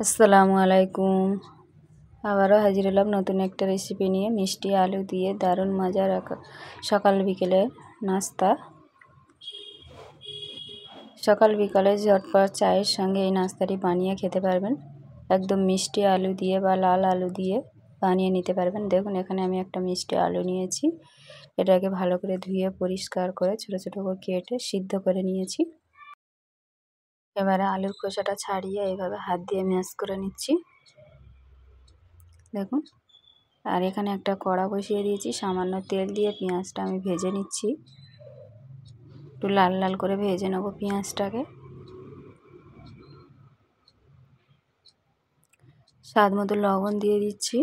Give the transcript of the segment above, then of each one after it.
আসসালামু আলাইকুম। আবারও হাজির হলাম নতুন একটা রেসিপি নিয়ে। মিষ্টি আলু দিয়ে দারুণ মজার সকাল বিকেলে নাস্তা। সকাল বিকালে ঝটপট চায়ের সঙ্গে এই নাস্তাটি বানিয়ে খেতে পারবেন। একদম মিষ্টি আলু দিয়ে বা লাল আলু দিয়ে বানিয়ে নিতে পারবেন। দেখুন এখানে আমি একটা মিষ্টি আলু নিয়েছি। এটাকে ভালো করে ধুয়ে পরিষ্কার করে ছোটো ছোটো করে কেটে সিদ্ধ করে নিয়েছি। এবারে আলুর খোসাটা ছাড়িয়ে এইভাবে হাত দিয়ে ম্যাশ করে নিচ্ছি। দেখুন, আর এখানে একটা কড়া বসিয়ে দিয়েছি। সামান্য তেল দিয়ে পেঁয়াজটা আমি ভেজে নিচ্ছি। একটু লাল লাল করে ভেজে নেব পেঁয়াজটাকে। স্বাদ মতো লবণ দিয়ে দিচ্ছি।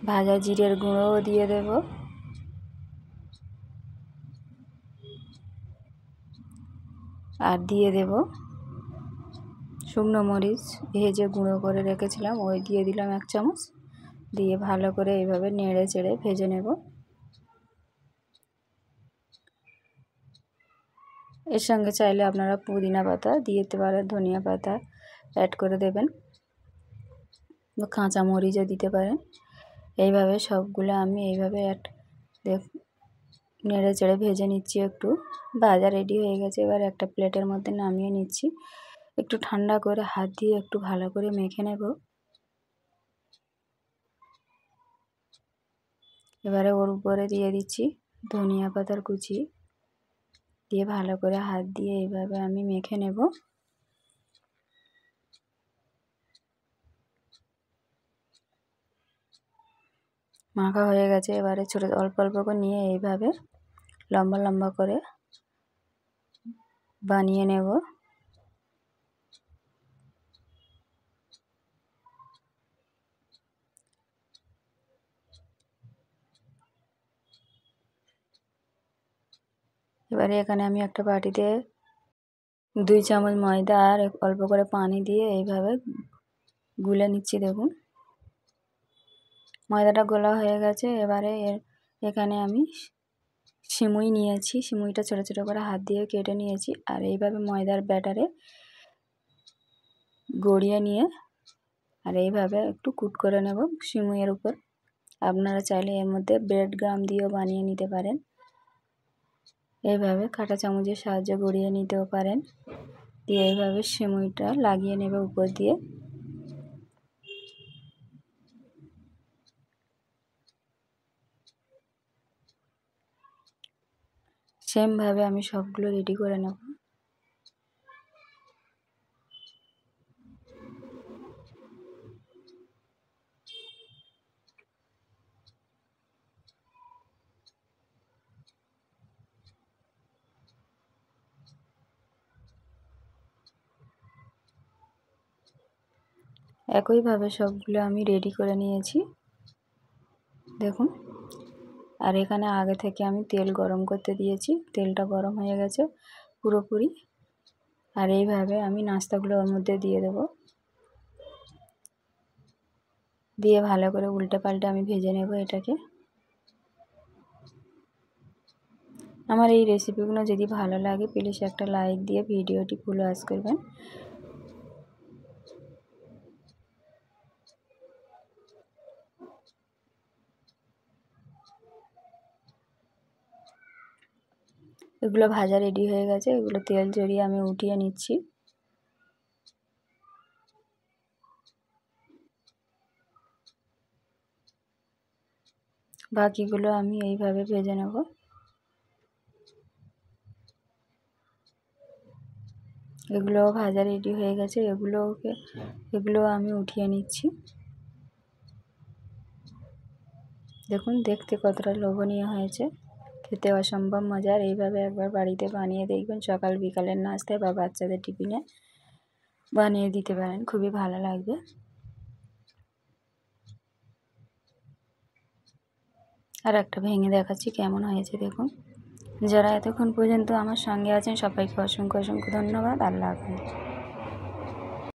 ভাজা জিরের গুঁড়োও দিয়ে দেব। আর দিয়ে দেব শুকনো মরিচ ভেজে গুঁড়ো করে রেখেছিলাম, ওই দিয়ে দিলাম 1 চামচ। দিয়ে ভালো করে এইভাবে নেড়ে চেড়ে ভেজে নেব। এর সঙ্গে চাইলে আপনারা পুদিনা পাতা দিয়ে দিতে পারেন, ধনিয়া পাতা অ্যাড করে দেবেন, কাঁচা মরিচও দিতে পারেন। এইভাবে সবগুলো আমি এইভাবে নেড়ে চেড়ে ভেজে নিচ্ছি। একটু ভাজা রেডি হয়ে গেছে। এবার একটা প্লেটের মধ্যে নামিয়ে নিচ্ছি। একটু ঠান্ডা করে হাত দিয়ে একটু ভালো করে মেখে নেব। এবারে ওর উপরে দিয়ে দিচ্ছি ধনিয়া পাতার কুচি, দিয়ে ভালো করে হাত দিয়ে এইভাবে আমি মেখে নেব। মাখা হয়ে গেছে। এবারে ছোটো অল্প অল্প করে নিয়ে এইভাবে লম্বা লম্বা করে বানিয়ে নেব। এবারে এখানে আমি একটা বাটিতে 2 চামচ ময়দা আর অল্প করে পানি দিয়ে এইভাবে গুলে নিচ্ছি। দেখুন ময়দাটা গোলা হয়ে গেছে। এবারে এখানে আমি সিমুই নিয়েছি। সিমুইটা ছোটো ছোটো করে হাত দিয়ে কেটে নিয়েছি। আর এইভাবে ময়দার ব্যাটারে গড়িয়ে নিয়ে আর এইভাবে একটু কুট করে নেব সিমুইয়ের উপর। আপনারা চাইলে এর মধ্যে ব্রেড গ্রাম দিয়েও বানিয়ে নিতে পারেন। এইভাবে কাঁটা চামচের সাহায্যে গড়িয়ে নিতেও পারেন। দিয়ে এইভাবে সিমুইটা লাগিয়ে নেবে উপর দিয়ে। সেমভাবে আমি সবগুলো রেডি করে নেব। একইভাবে সবগুলো আমি রেডি করে নিয়েছি। দেখুন, আর এখানে আগে থেকে আমি তেল গরম করতে দিয়েছি। তেলটা গরম হয়ে গেছে পুরোপুরি। আর এইভাবে আমি নাস্তাগুলো ওর মধ্যে দিয়ে দেব। দিয়ে ভালো করে উল্টে পাল্টে আমি ভেজে নেব এটাকে। আমার এই রেসিপিগুলো যদি ভালো লাগে প্লিজ একটা লাইক দিয়ে ভিডিওটি ফুল ওয়াচ করবেন। এগুলো ভাজা রেডি হয়ে গেছে। এগুলো তেল ঝরিয়ে আমি উঠিয়ে নিচ্ছি। বাকিগুলো আমি এইভাবে ভেজে নেব। এগুলোও ভাজা রেডি হয়ে গেছে। এগুলো আমি উঠিয়ে নিচ্ছি। দেখুন দেখতে কতটা লোভনীয় হয়েছে, খেতে অসম্ভব মজার। এইভাবে একবার বাড়িতে বানিয়ে দেখবেন। সকাল বিকালের নাস্তায় বা বাচ্চাদের টিফিনে বানিয়ে দিতে পারেন, খুবই ভালো লাগবে। আর একটা ভেঙে দেখাচ্ছি কেমন হয়েছে দেখুন। যারা এতক্ষণ পর্যন্ত আমার সঙ্গে আছেন সবাইকে অসংখ্য অসংখ্য ধন্যবাদ। আল্লাহ হাফেজ।